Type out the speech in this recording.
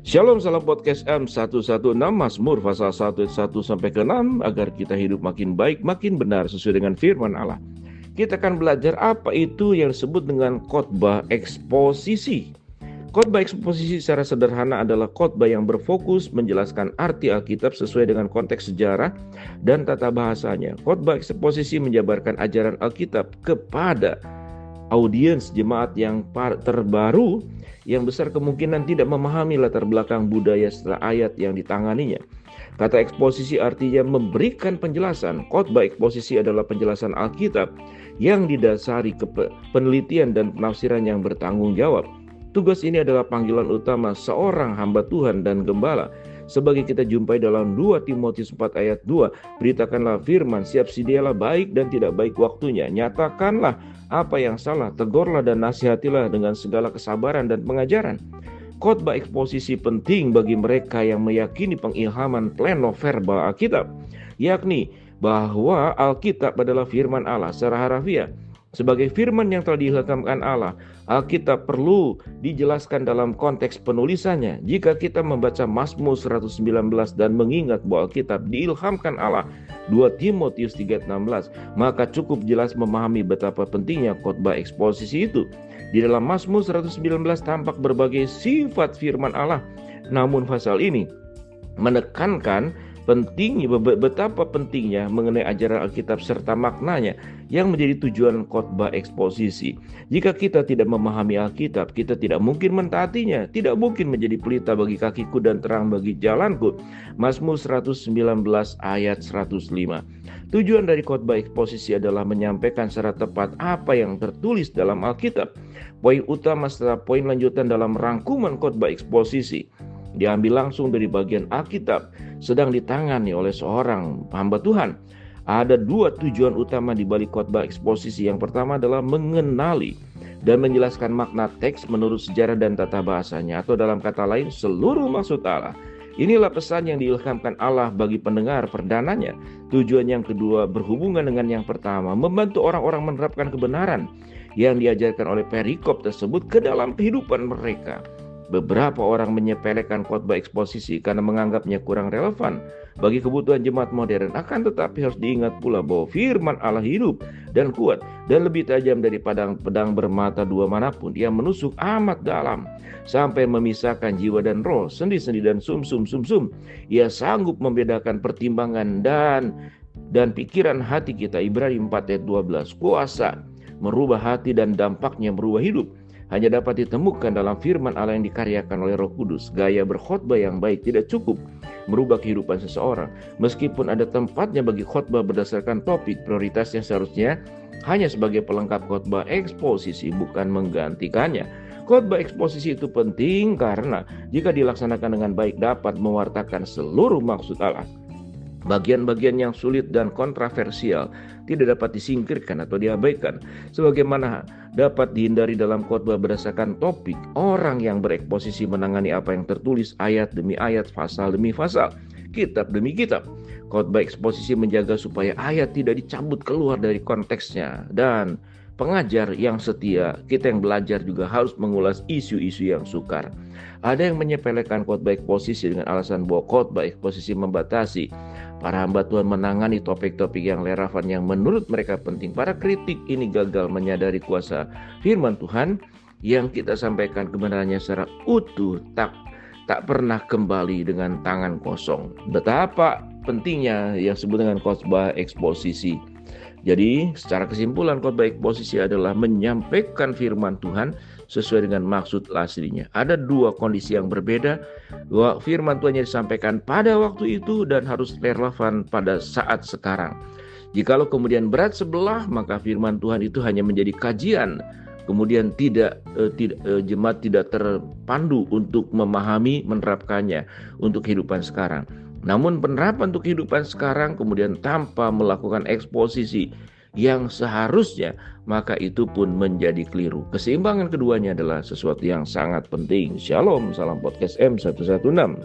Shalom, salam podcast M116 Mazmur pasal 1 sampai ke 6 agar kita hidup makin baik, makin benar sesuai dengan firman Allah. Kita akan belajar apa itu yang disebut dengan khotbah eksposisi. Khotbah eksposisi secara sederhana adalah khotbah yang berfokus menjelaskan arti Alkitab sesuai dengan konteks sejarah dan tata bahasanya. Khotbah eksposisi menjabarkan ajaran Alkitab kepada audiens jemaat yang terbaru yang besar kemungkinan tidak memahami latar belakang budaya setelah ayat yang ditanganinya. Kata eksposisi artinya memberikan penjelasan. Khotbah eksposisi adalah penjelasan Alkitab yang didasari penelitian dan penafsiran yang bertanggung jawab. Tugas ini adalah panggilan utama seorang hamba Tuhan dan gembala. Sebagai kita jumpai dalam 2 Timotius 4 ayat 2, beritakanlah firman, siap sedialah baik dan tidak baik waktunya. Nyatakanlah apa yang salah, tegurlah dan nasihatilah dengan segala kesabaran dan pengajaran. Khotbah eksposisi penting bagi mereka yang meyakini pengilhaman pleno verbal Alkitab, yakni bahwa Alkitab adalah firman Allah secara harafiah. Sebagai firman yang telah diilhamkan Allah, Alkitab perlu dijelaskan dalam konteks penulisannya. Jika kita membaca Mazmur 119 dan mengingat bahwa Alkitab diilhamkan Allah, 2 Timotius 3:16, maka cukup jelas memahami betapa pentingnya khotbah eksposisi itu. Di dalam Mazmur 119 tampak berbagai sifat firman Allah. Namun pasal ini menekankan betapa pentingnya mengenai ajaran Alkitab serta maknanya yang menjadi tujuan khotbah eksposisi. Jika kita tidak memahami Alkitab, kita tidak mungkin mentaatinya, tidak mungkin menjadi pelita bagi kakiku dan terang bagi jalanku. Mazmur 119 ayat 105. Tujuan dari khotbah eksposisi adalah menyampaikan secara tepat apa yang tertulis dalam Alkitab. Poin utama serta poin lanjutan dalam rangkuman khotbah eksposisi diambil langsung dari bagian Alkitab sedang ditangani oleh seorang hamba Tuhan. Ada 2 tujuan utama di balik khotbah eksposisi. Yang pertama adalah mengenali dan menjelaskan makna teks menurut sejarah dan tata bahasanya, atau dalam kata lain seluruh maksud Allah. Inilah pesan yang diilhamkan Allah bagi pendengar perdananya. Tujuan yang kedua berhubungan dengan yang pertama, membantu orang-orang menerapkan kebenaran yang diajarkan oleh perikop tersebut ke dalam kehidupan mereka. Beberapa orang menyepelekan khotbah eksposisi karena menganggapnya kurang relevan bagi kebutuhan jemaat modern. Akan tetapi harus diingat pula bahwa firman Allah hidup dan kuat dan lebih tajam dari pedang bermata dua manapun. Ia menusuk amat dalam sampai memisahkan jiwa dan roh, sendi-sendi dan sumsum. Ia sanggup membedakan pertimbangan dan pikiran hati kita. Ibrani 4 ayat 12. Kuasa merubah hati dan dampaknya merubah hidup hanya dapat ditemukan dalam firman Allah yang dikaryakan oleh Roh Kudus. Gaya berkhotbah yang baik tidak cukup merubah kehidupan seseorang. Meskipun ada tempatnya bagi khotbah berdasarkan topik, prioritasnya seharusnya hanya sebagai pelengkap khotbah eksposisi, bukan menggantikannya. Khotbah eksposisi itu penting karena jika dilaksanakan dengan baik dapat mewartakan seluruh maksud Allah. Bagian-bagian yang sulit dan kontroversial tidak dapat disingkirkan atau diabaikan, sebagaimana dapat dihindari dalam khotbah berdasarkan topik. Orang yang bereksposisi menangani apa yang tertulis ayat demi ayat, pasal demi pasal, kitab demi kitab. Khotbah eksposisi menjaga supaya ayat tidak dicabut keluar dari konteksnya, dan pengajar yang setia, kita yang belajar juga harus mengulas isu-isu yang sukar. Ada yang menyepelekan khotbah eksposisi dengan alasan bahwa khotbah eksposisi membatasi para hamba Tuhan menangani topik-topik yang relevan yang menurut mereka penting. Para kritik ini gagal menyadari kuasa firman Tuhan yang kita sampaikan kebenarannya secara utuh, tak pernah kembali dengan tangan kosong. Betapa pentingnya yang disebut dengan khotbah eksposisi. Jadi secara kesimpulan, khotbah eksposisi adalah menyampaikan firman Tuhan sesuai dengan maksud aslinya. Ada 2 kondisi yang berbeda, bahwa firman Tuhan yang disampaikan pada waktu itu dan harus relevan pada saat sekarang. Jikalau kemudian berat sebelah, maka firman Tuhan itu hanya menjadi kajian, kemudian jemaat tidak terpandu untuk memahami, menerapkannya untuk kehidupan sekarang. Namun penerapan untuk kehidupan sekarang kemudian tanpa melakukan eksposisi yang seharusnya, maka itu pun menjadi keliru. Keseimbangan keduanya adalah sesuatu yang sangat penting. Shalom, salam podcast M116.